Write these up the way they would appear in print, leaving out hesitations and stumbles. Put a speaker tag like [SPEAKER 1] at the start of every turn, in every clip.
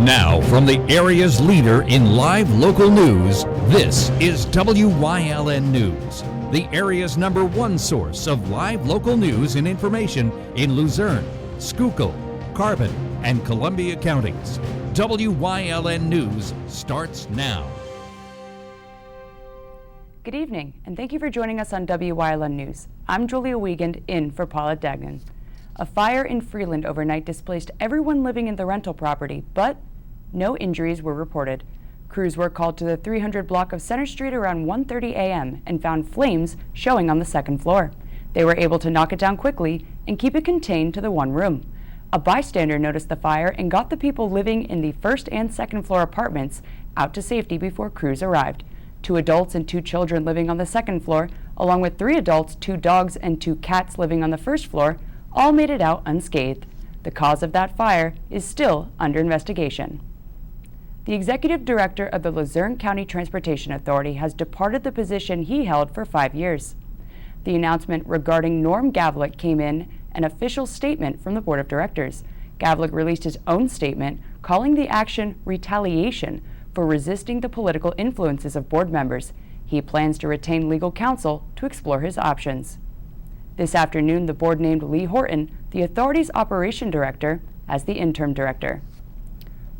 [SPEAKER 1] Now, from the area's leader in live local news, this is Wyln News, the area's #1 source of live local news and information in Luzerne, Schuylkill, Carbon, and Columbia counties. Wyln News starts now.
[SPEAKER 2] Good evening, and thank you for joining us on Wyln News. I'm Julia Wiegand, in for Paula Dagnan. A fire in Freeland overnight displaced everyone living in the rental property, but no injuries were reported. Crews were called to the 300 block of Center Street around 1:30 a.m. and found flames showing on the second floor. They were able to knock it down quickly and keep it contained to the one room. A bystander noticed the fire and got the people living in the first and second floor apartments out to safety before crews arrived. 2 adults and 2 children living on the second floor, along with 3 adults, 2 dogs, and 2 cats living on the first floor, all made it out unscathed. The cause of that fire is still under investigation. The executive director of the Luzerne County Transportation Authority has departed the position he held for 5 years. The announcement regarding Norm Gavlik came in an official statement from the board of directors. Gavlik released his own statement calling the action retaliation for resisting the political influences of board members. He plans to retain legal counsel to explore his options. This afternoon, the board named Lee Horton, the authority's operation director, as the interim director.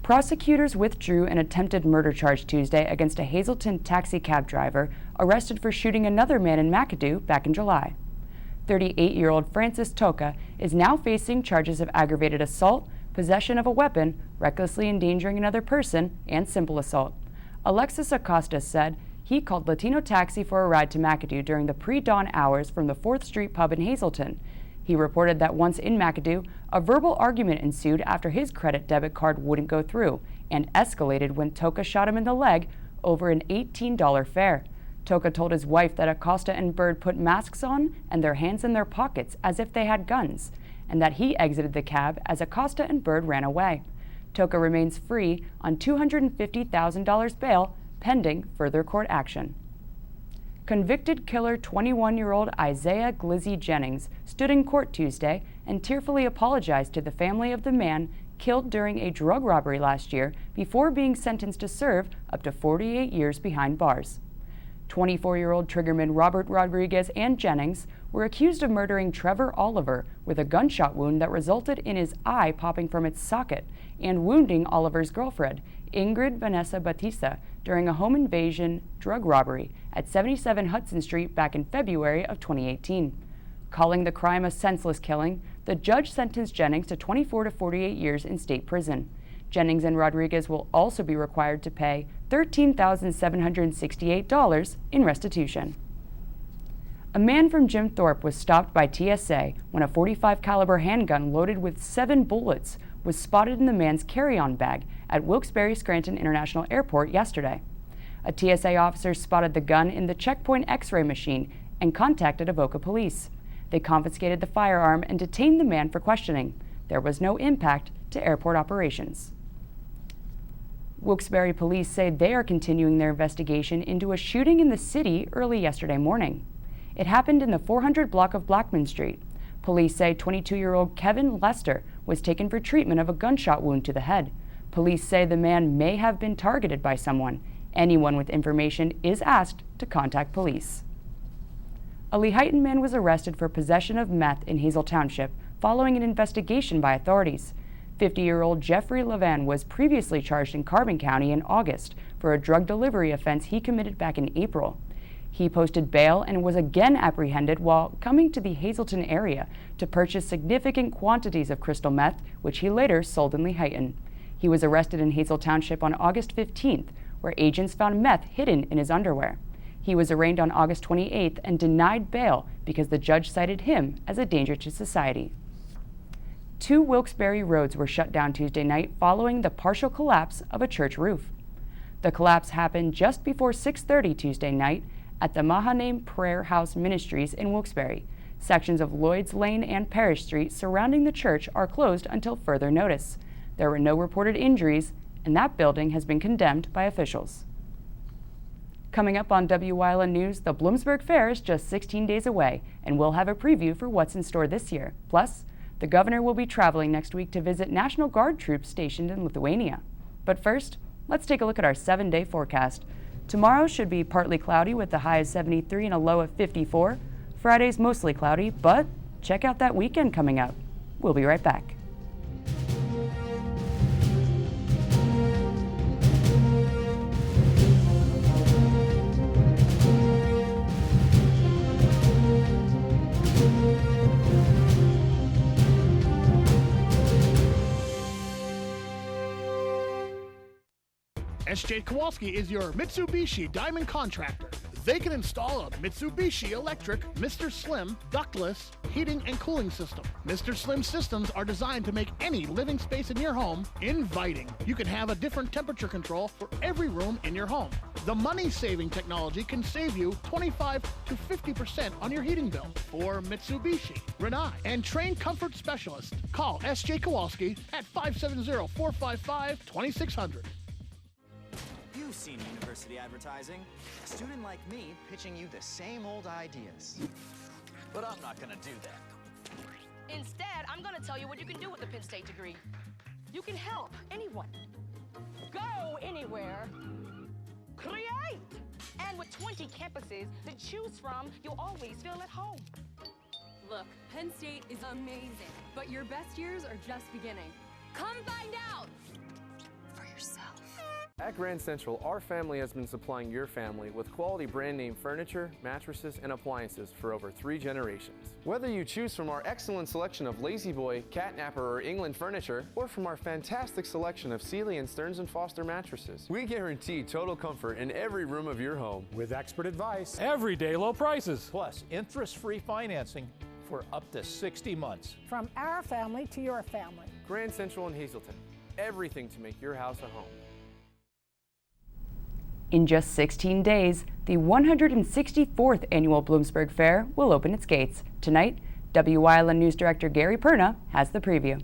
[SPEAKER 2] Prosecutors withdrew an attempted murder charge Tuesday against a Hazleton taxi cab driver arrested for shooting another man in McAdoo back in July. 38-year-old Francis Toka is now facing charges of aggravated assault, possession of a weapon, recklessly endangering another person, and simple assault. Alexis Acosta said he called Latino Taxi for a ride to McAdoo during the pre-dawn hours from the 4th Street pub in Hazleton. He reported that once in McAdoo, a verbal argument ensued after his credit debit card wouldn't go through and escalated when Toka shot him in the leg over an $18 fare. Toka told his wife that Acosta and Bird put masks on and their hands in their pockets as if they had guns, and that he exited the cab as Acosta and Bird ran away. Toka remains free on $250,000 bail pending further court action. Convicted killer 21-year-old Isaiah Glizzy Jennings stood in court Tuesday and tearfully apologized to the family of the man killed during a drug robbery last year before being sentenced to serve up to 48 years behind bars. 24-year-old triggerman Robert Rodriguez and Jennings were accused of murdering Trevor Oliver with a gunshot wound that resulted in his eye popping from its socket and wounding Oliver's girlfriend, Ingrid Vanessa Batista, during a home invasion drug robbery at 77 Hudson Street back in February of 2018. Calling the crime a senseless killing, the judge sentenced Jennings to 24 to 48 years in state prison. Jennings and Rodriguez will also be required to pay $13,768 in restitution. A man from Jim Thorpe was stopped by TSA when a .45 caliber handgun loaded with 7 bullets was spotted in the man's carry-on bag at Wilkes-Barre Scranton International Airport yesterday. A TSA officer spotted the gun in the checkpoint X-ray machine and contacted Avoca police. They confiscated the firearm and detained the man for questioning. There was no impact to airport operations. Wilkes-Barre police say they are continuing their investigation into a shooting in the city early yesterday morning. It happened in the 400 block of Blackman Street. Police say 22-year-old Kevin Lester was taken for treatment of a gunshot wound to the head. Police say the man may have been targeted by someone. Anyone with information is asked to contact police. A Lehighton man was arrested for possession of meth in Hazel Township following an investigation by authorities. 50-year-old Jeffrey Levan was previously charged in Carbon County in August for a drug delivery offense he committed back in April. He posted bail and was again apprehended while coming to the Hazleton area to purchase significant quantities of crystal meth, which he later sold in Lehighton. He was arrested in Hazel Township on August 15th, where agents found meth hidden in his underwear. He was arraigned on August 28th and denied bail because the judge cited him as a danger to society. 2 Wilkes-Barre roads were shut down Tuesday night following the partial collapse of a church roof. The collapse happened just before 6:30 Tuesday night at the Mahanaim Prayer House Ministries in Wilkes-Barre. Sections of Lloyd's Lane and Parish Street surrounding the church are closed until further notice. There were no reported injuries, and that building has been condemned by officials. Coming up on Wyln News, the Bloomsburg Fair is just 16 days away, and we'll have a preview for what's in store this year. Plus, the governor will be traveling next week to visit National Guard troops stationed in Lithuania. But first, let's take a look at our 7-day forecast. Tomorrow should be partly cloudy with a high of 73 and a low of 54. Friday's mostly cloudy, but check out that weekend coming up. We'll be right back.
[SPEAKER 3] S.J. Kowalski is your Mitsubishi Diamond contractor. They can install a Mitsubishi electric Mr. Slim ductless heating and cooling system. Mr. Slim systems are designed to make any living space in your home inviting. You can have a different temperature control for every room in your home. The money-saving technology can save you 25 to 50% on your heating bill. For Mitsubishi, Rinnai, and trained comfort specialists, call S.J. Kowalski at 570-455-2600.
[SPEAKER 4] You've seen university advertising. A student like me pitching you the same old ideas. But I'm not gonna do that.
[SPEAKER 5] Instead, I'm gonna tell you what you can do with a Penn State degree. You can help anyone. Go anywhere. Create! And with 20 campuses to choose from, you'll always feel at home.
[SPEAKER 6] Look, Penn State is amazing, but your best years are just beginning. Come find out for yourself.
[SPEAKER 7] At Grand Central, our family has been supplying your family with quality brand name furniture, mattresses, and appliances for over 3 generations. Whether you choose from our excellent selection of Lazy Boy, Catnapper, or England furniture, or from our fantastic selection of Sealy and Stearns & Foster mattresses, we guarantee total comfort in every room of your home.
[SPEAKER 8] With expert advice,
[SPEAKER 9] everyday low prices,
[SPEAKER 8] plus interest-free financing for up to 60 months.
[SPEAKER 10] From our family to your family.
[SPEAKER 7] Grand Central in Hazleton. Everything to make your house a home.
[SPEAKER 2] In just 16 days, the 164th Annual Bloomsburg Fair will open its gates. Tonight, Wyln News Director Gary Perna has the preview.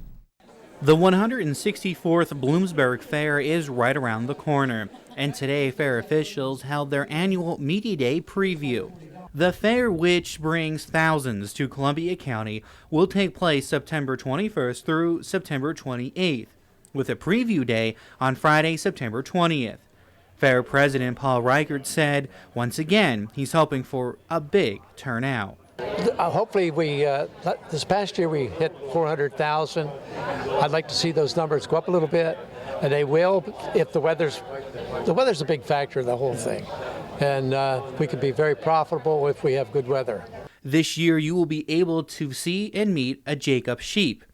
[SPEAKER 11] The 164th Bloomsburg Fair is right around the corner, and today fair officials held their annual Media Day preview. The fair, which brings thousands to Columbia County, will take place September 21st through September 28th, with a preview day on Friday, September 20th. Fair President Paul Reichert said, once again, he's hoping for a big turnout.
[SPEAKER 12] Hopefully this past year we hit 400,000. I'd like to see those numbers go up a little bit, and they will if the weather's a big factor of the whole thing. And we can be very profitable if we have good weather.
[SPEAKER 11] This year you will be able to see and meet a Jacob sheep,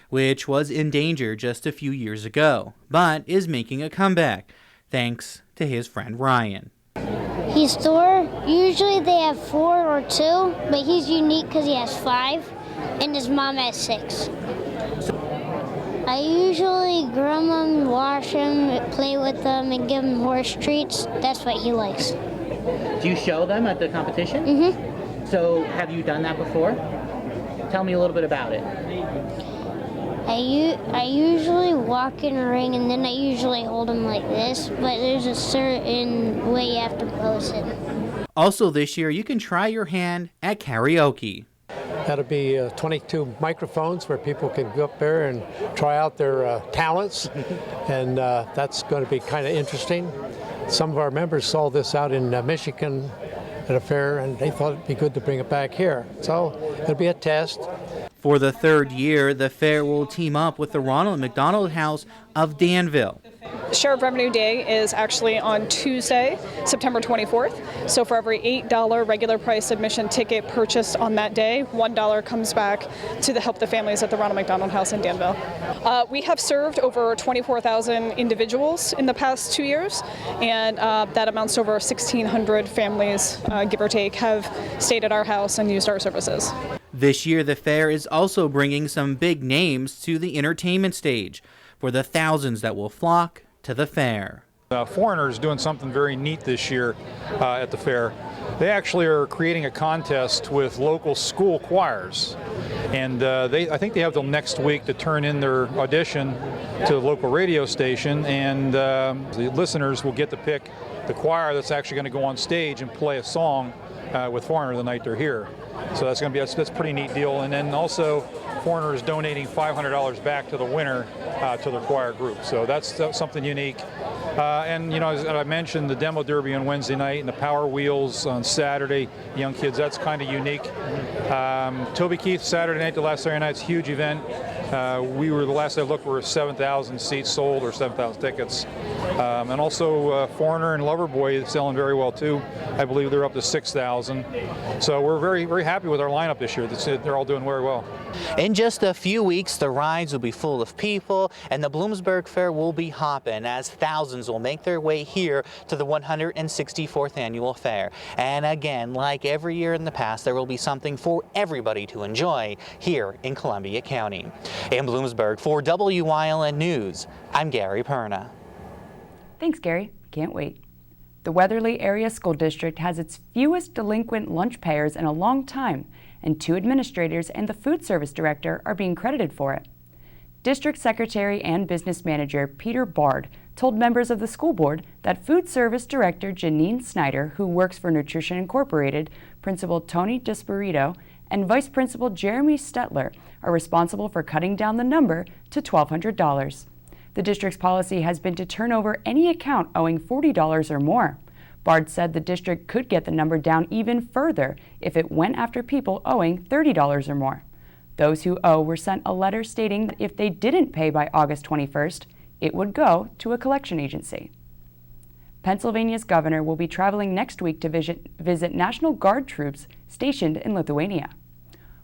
[SPEAKER 11] which was in danger just a few years ago, but is making a comeback, thanks to his friend Ryan.
[SPEAKER 13] He's Thor. Usually they have 4 or 2, but he's unique because he has 5, and his mom has 6. I usually groom him, wash him, play with them, and give him horse treats. That's what he likes.
[SPEAKER 14] Do you show them at the competition?
[SPEAKER 13] Mm-hmm.
[SPEAKER 14] So have you done that before? Tell me a little bit about it.
[SPEAKER 13] I usually walk in a ring, and then I usually hold him like this, but there's a certain way you have to pose it.
[SPEAKER 11] Also this year, you can try your hand at karaoke.
[SPEAKER 12] That'll be 22 microphones where people can go up there and try out their talents, and that's going to be kind of interesting. Some of our members saw this out in Michigan at a fair, and they thought it'd be good to bring it back here. So it'll be a test.
[SPEAKER 11] For the 3rd year, the fair will team up with the Ronald McDonald House of Danville.
[SPEAKER 15] Share of Revenue Day is actually on Tuesday, September 24th. So for every $8 regular price admission ticket purchased on that day, $1 comes back to help the families at the Ronald McDonald House in Danville. We have served over 24,000 individuals in the past 2 years, and that amounts to over 1,600 families, give or take, have stayed at our house and used our services.
[SPEAKER 11] This year, the fair is also bringing some big names to the entertainment stage for the thousands that will flock to the fair.
[SPEAKER 16] Foreigners doing something very neat this year at the fair. They actually are creating a contest with local school choirs, and I think they have till next week to turn in their audition to the local radio station, and the listeners will get to pick the choir that's actually going to go on stage and play a song with Foreigner the night they're here. So that's going to be that's a pretty neat deal. And then also Foreigner is donating $500 back to the winner to the choir group. So that's something unique. And you know, as I mentioned, the demo derby on Wednesday night and the Power Wheels on Saturday, young kids, that's kind of unique. Toby Keith Saturday night, the last Saturday night's huge event. We were, the last I looked, were 7,000 seats sold, or 7,000 tickets. And also Foreigner and Loverboy selling very well too. I believe they're up to 6,000. So we're very, very happy with our lineup this year. They're all doing very well.
[SPEAKER 11] In just a few weeks, the rides will be full of people and the Bloomsburg Fair will be hopping as thousands will make their way here to the 164th Annual Fair. And again, like every year in the past, there will be something for everybody to enjoy here in Columbia County. In Bloomsburg, for Wyln News, I'm Gary Perna.
[SPEAKER 2] Thanks, Gary. Can't wait. The Weatherly Area School District has its fewest delinquent lunch payers in a long time, and 2 administrators and the food service director are being credited for it. District Secretary and Business Manager Peter Bard told members of the school board that Food Service Director Janine Snyder, who works for Nutrition Incorporated, Principal Tony Desperito, and Vice Principal Jeremy Stetler are responsible for cutting down the number to $1,200. The district's policy has been to turn over any account owing $40 or more. Bard said the district could get the number down even further if it went after people owing $30 or more. Those who owe were sent a letter stating that if they didn't pay by August 21st, it would go to a collection agency. Pennsylvania's governor will be traveling next week to visit National Guard troops stationed in Lithuania.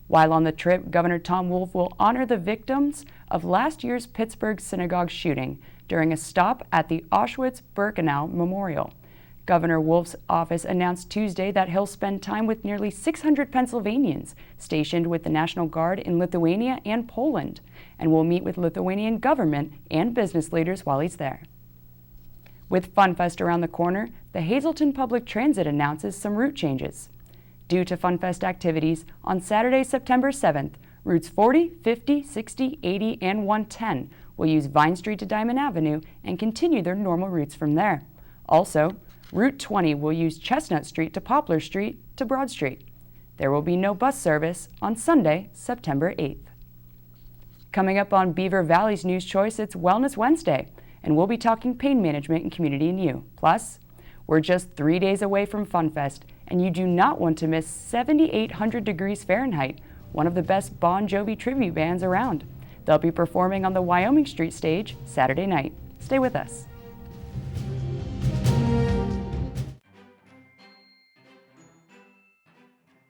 [SPEAKER 2] While on the trip, Governor Tom Wolf will honor the victims of last year's Pittsburgh synagogue shooting during a stop at the Auschwitz-Birkenau Memorial. Governor Wolf's office announced Tuesday that he'll spend time with nearly 600 Pennsylvanians stationed with the National Guard in Lithuania and Poland, and will meet with Lithuanian government and business leaders while he's there. With FunFest around the corner, the Hazleton Public Transit announces some route changes. Due to FunFest activities, on Saturday, September 7th, routes 40, 50, 60, 80, and 110 will use Vine Street to Diamond Avenue and continue their normal routes from there. Also, Route 20 will use Chestnut Street to Poplar Street to Broad Street. There will be no bus service on Sunday, September 8th. Coming up on Beaver Valley's News Choice, it's Wellness Wednesday, and we'll be talking pain management and community and you. Plus, we're just 3 days away from FunFest, and you do not want to miss 7,800 degrees Fahrenheit, one of the best Bon Jovi tribute bands around. They'll be performing on the Wyoming Street stage Saturday night. Stay with us.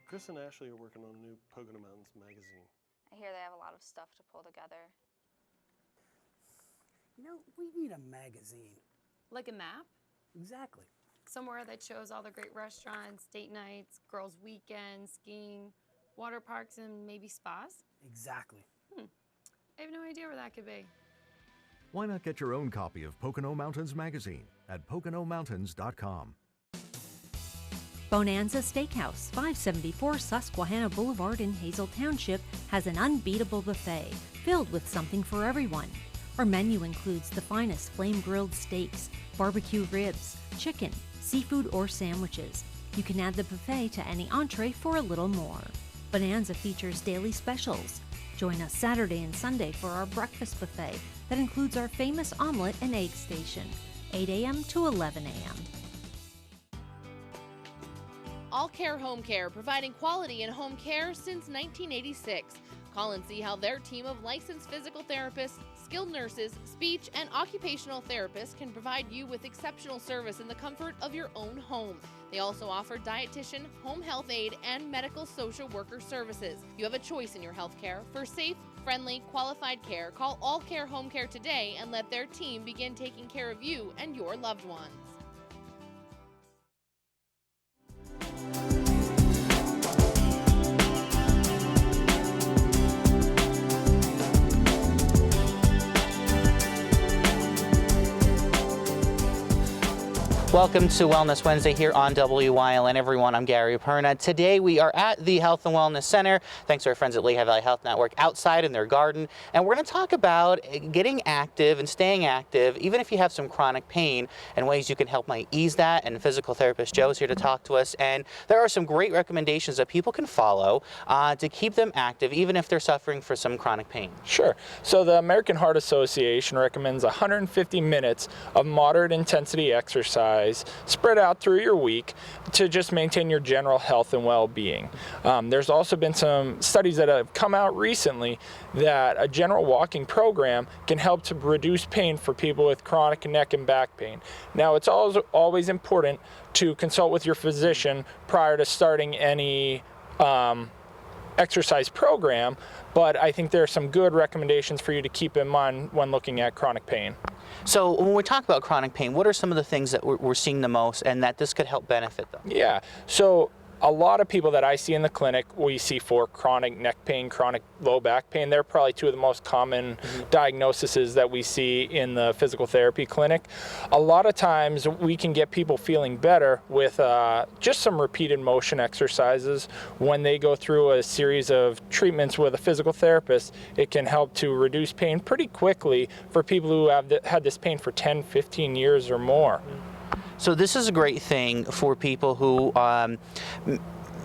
[SPEAKER 9] Chris and Ashley are working on a new Pocono Mountains magazine.
[SPEAKER 17] I hear they have a lot of stuff to pull together.
[SPEAKER 18] You know, we need a magazine.
[SPEAKER 6] Like a map?
[SPEAKER 18] Exactly.
[SPEAKER 6] Somewhere that shows all the great restaurants, date nights, girls' weekends, skiing, water parks, and maybe spas?
[SPEAKER 18] Exactly.
[SPEAKER 6] I have no idea where that could be.
[SPEAKER 19] Why not get your own copy of Pocono Mountains magazine at PoconoMountains.com.
[SPEAKER 20] Bonanza Steakhouse, 574 Susquehanna Boulevard in Hazel Township, has an unbeatable buffet filled with something for everyone. Our menu includes the finest flame-grilled steaks, barbecue ribs, chicken, seafood, or sandwiches. You can add the buffet to any entree for a little more. Bonanza features daily specials. Join us Saturday and Sunday for our breakfast buffet that includes our famous omelet and egg station, 8 a.m. to 11 a.m.
[SPEAKER 21] All Care Home Care, providing quality in home care since 1986. Call and see how their team of licensed physical therapists, skilled nurses, speech, and occupational therapists can provide you with exceptional service in the comfort of your own home. They also offer dietitian, home health aide, and medical social worker services. You have a choice in your health care. For safe, friendly, qualified care, call All Care Home Care today and let their team begin taking care of you and your loved ones.
[SPEAKER 11] Welcome to Wellness Wednesday here on Wyln. Everyone, I'm Gary Perna. Today we are at the Health and Wellness Center, thanks to our friends at Lehigh Valley Health Network, outside in their garden. And we're going to talk about getting active and staying active, even if you have some chronic pain, and ways you can help might ease that. And physical therapist Joe is here to talk to us. And there are some great recommendations that people can follow to keep them active, even if they're suffering for some chronic pain.
[SPEAKER 1] Sure. So the American Heart Association recommends 150 minutes of moderate intensity exercise spread out through your week to just maintain your general health and well-being. There's also been some studies that have come out recently that a general walking program can help to reduce pain for people with chronic neck and back pain. Now, it's always important to consult with your physician prior to starting any exercise program, but I think there are some good recommendations for you to keep in mind when looking at chronic pain.
[SPEAKER 11] So when we talk about chronic pain, what are some of the things that we're seeing the most and that this could help benefit them?
[SPEAKER 1] Yeah, so a lot of people that I see in the clinic, we see for chronic neck pain, chronic low back pain. They're probably two of the most common diagnoses that we see in the physical therapy clinic. A lot of times we can get people feeling better with just some repeated motion exercises. When they go through a series of treatments with a physical therapist, it can help to reduce pain pretty quickly for people who have had this pain for 10, 15 years or more.
[SPEAKER 11] So this is a great thing for people who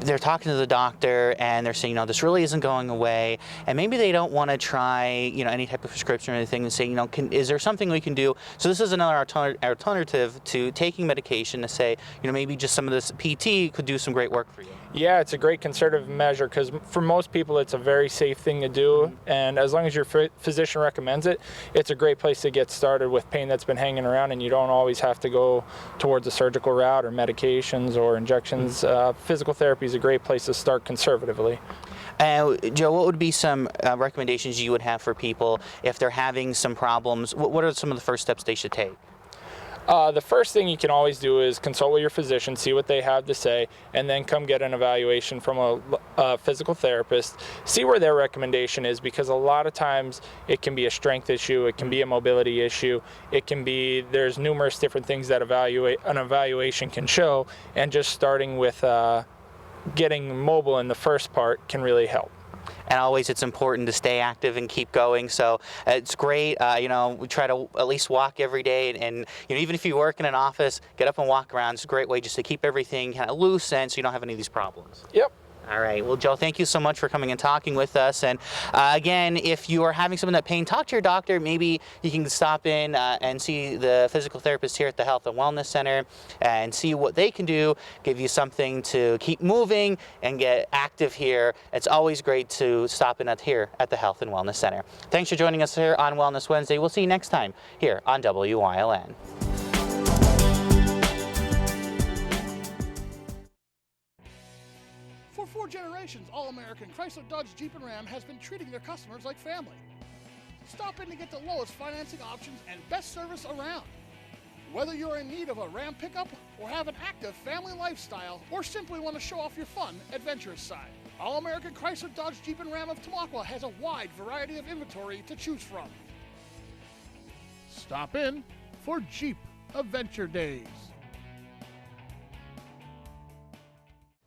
[SPEAKER 11] they're talking to the doctor and they're saying, this really isn't going away, and maybe they don't want to try, any type of prescription or anything, and say, is there something we can do? So this is another alternative to taking medication to say, maybe just some of this PT could do some great work for you.
[SPEAKER 1] Yeah, it's a great conservative measure because for most people it's a very safe thing to do, and as long as your physician recommends it, it's a great place to get started with pain that's been hanging around, and you don't always have to go towards a surgical route or medications or injections. Physical therapy is a great place to start conservatively.
[SPEAKER 11] Joe, what would be some recommendations you would have for people if they're having some problems? What are some of the first steps they should take?
[SPEAKER 1] The first thing you can always do is consult with your physician, see what they have to say, and then come get an evaluation from a physical therapist. See where their recommendation is, because a lot of times it can be a strength issue, it can be a mobility issue, there's numerous different things that an evaluation can show, and just starting with getting mobile in the first part can really help.
[SPEAKER 11] And always it's important to stay active and keep going. So it's great. We try to at least walk every day. And even if you work in an office, get up and walk around. It's a great way just to keep everything kind of loose and so you don't have any of these problems.
[SPEAKER 1] Yep.
[SPEAKER 11] All right. Well, Joe, thank you so much for coming and talking with us. And again, if you are having some of that pain, talk to your doctor. Maybe you can stop in and see the physical therapist here at the Health and Wellness Center and see what they can do, give you something to keep moving and get active here. It's always great to stop in here at the Health and Wellness Center. Thanks for joining us here on Wellness Wednesday. We'll see you next time here on Wyln.
[SPEAKER 3] For 4 generations, All-American Chrysler, Dodge, Jeep, and Ram has been treating their customers like family. Stop in to get the lowest financing options and best service around. Whether you're in need of a Ram pickup or have an active family lifestyle or simply want to show off your fun, adventurous side, All-American Chrysler, Dodge, Jeep, and Ram of Tamaqua has a wide variety of inventory to choose from. Stop in for Jeep Adventure Days.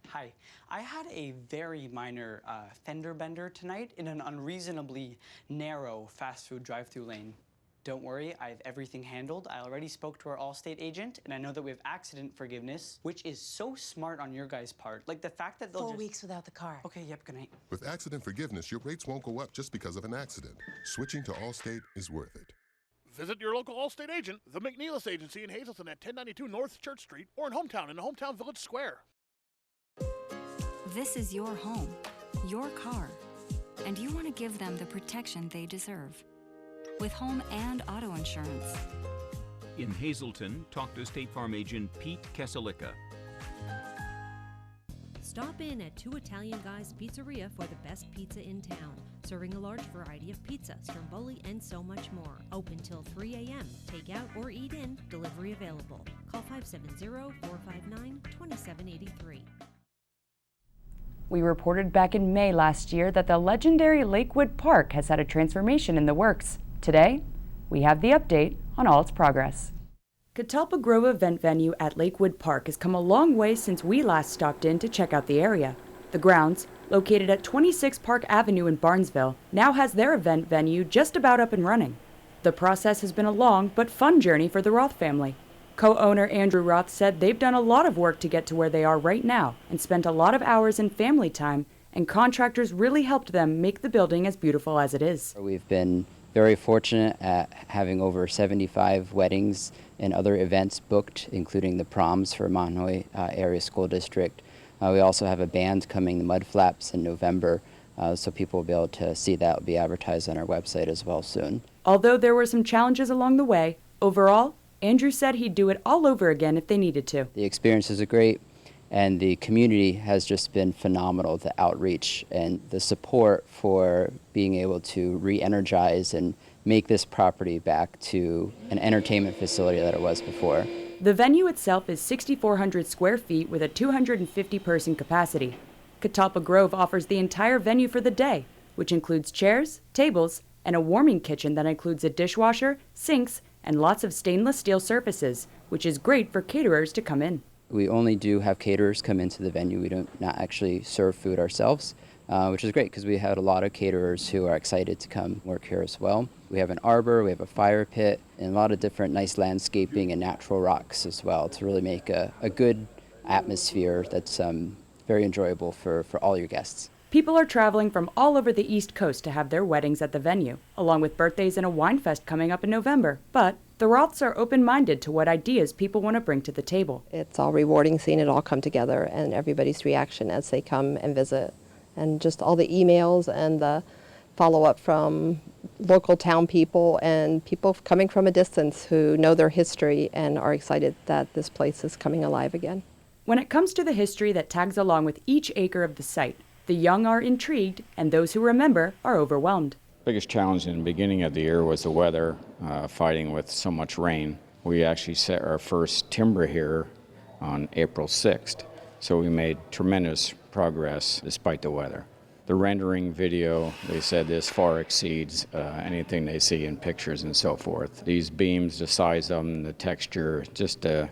[SPEAKER 22] Hi, I had a very minor fender bender tonight in an unreasonably narrow fast food drive-through lane. Don't worry, I have everything handled. I already spoke to our Allstate agent, and I know that we have accident forgiveness, which is so smart on your guys' part. Like the fact that they'll
[SPEAKER 23] 4 weeks without the car.
[SPEAKER 22] Okay, yep, good night.
[SPEAKER 24] With accident forgiveness, your rates won't go up just because of an accident. Switching to Allstate is worth it.
[SPEAKER 3] Visit your local Allstate agent, the McNeilis Agency in Hazleton at 1092 North Church Street, or in Hometown in the Hometown Village Square.
[SPEAKER 25] This is your home, your car, and you want to give them the protection they deserve with home and auto insurance.
[SPEAKER 26] In Hazleton, talk to State Farm agent Pete Keselica.
[SPEAKER 20] Stop in at Two Italian Guys Pizzeria for the best pizza in town, serving a large variety of pizza, stromboli, and so much more. Open till 3 a.m. Take out or eat in. Delivery available. Call 570-459-2783.
[SPEAKER 2] We reported back in May last year that the legendary Lakewood Park has had a transformation in the works. Today, we have the update on all its progress. Catalpa Grove event venue at Lakewood Park has come a long way since we last stopped in to check out the area. The grounds, located at 26 Park Avenue in Barnesville, now has their event venue just about up and running. The process has been a long but fun journey for the Roth family. Co-owner Andrew Roth said they've done a lot of work to get to where they are right now and spent a lot of hours in family time, and contractors really helped them make the building as beautiful as it is.
[SPEAKER 4] We've been very fortunate at having over 75 weddings and other events booked, including the proms for Monhoy Area School District. We also have a band coming, the Mud Flaps, in November, so people will be able to see that. Will be advertised on our website as well soon.
[SPEAKER 2] Although there were some challenges along the way, overall, Andrew said he'd do it all over again if they needed to.
[SPEAKER 4] The experiences are great, and the community has just been phenomenal, the outreach and the support for being able to re-energize and make this property back to an entertainment facility that it was before.
[SPEAKER 2] The venue itself is 6,400 square feet with a 250-person capacity. Catalpa Grove offers the entire venue for the day, which includes chairs, tables, and a warming kitchen that includes a dishwasher, sinks, and lots of stainless steel surfaces, which is great for caterers to come in.
[SPEAKER 4] We only do have caterers come into the venue. We don't not actually serve food ourselves, which is great because we had a lot of caterers who are excited to come work here as well. We have an arbor, we have a fire pit, and a lot of different nice landscaping and natural rocks as well to really make a good atmosphere that's very enjoyable for all your guests.
[SPEAKER 2] People are traveling from all over the East Coast to have their weddings at the venue, along with birthdays and a wine fest coming up in November. But the Roths are open-minded to what ideas people want to bring to the table.
[SPEAKER 5] It's all rewarding seeing it all come together and everybody's reaction as they come and visit. And just all the emails and the follow-up from local town people and people coming from a distance who know their history and are excited that this place is coming alive again.
[SPEAKER 2] When it comes to the history that tags along with each acre of the site, the young are intrigued and those who remember are overwhelmed.
[SPEAKER 7] Biggest challenge in the beginning of the year was the weather, fighting with so much rain. We actually set our first timber here on April 6th, so we made tremendous progress despite the weather. The rendering video, they said, this far exceeds anything they see in pictures and so forth. These beams, the size of them, the texture, just the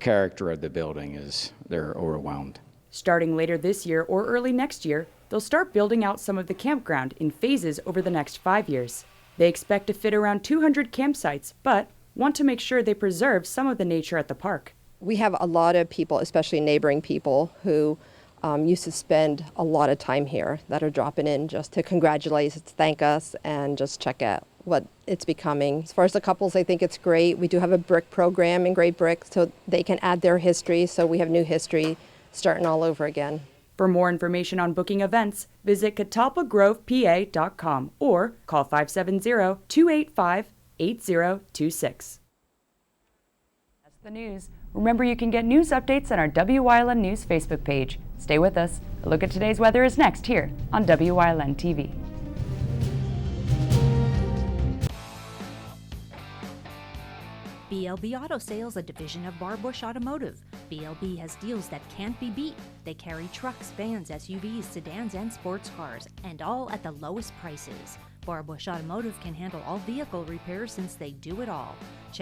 [SPEAKER 7] character of the building they're overwhelmed.
[SPEAKER 2] Starting later this year or early next year, they'll start building out some of the campground in phases over the next 5 years. They expect to fit around 200 campsites, but want to make sure they preserve some of the nature at the park.
[SPEAKER 5] We have a lot of people, especially neighboring people, who used to spend a lot of time here that are dropping in just to congratulate, thank us, and just check out what it's becoming. As far as the couples, I think it's great. We do have a brick program in Great Brick, so they can add their history, so we have new history starting all over again.
[SPEAKER 2] For more information on booking events, visit catalpagrovepa.com or call 570-285-8026. That's the news. Remember, you can get news updates on our Wyln News Facebook page. Stay with us. A look at today's weather is next here on Wyln TV.
[SPEAKER 20] BLB Auto Sales, a division of Barbush Automotive. BLB has deals that can't be beat. They carry trucks, vans, SUVs, sedans, and sports cars, and all at the lowest prices. Barbush Automotive can handle all vehicle repairs since they do it all. Check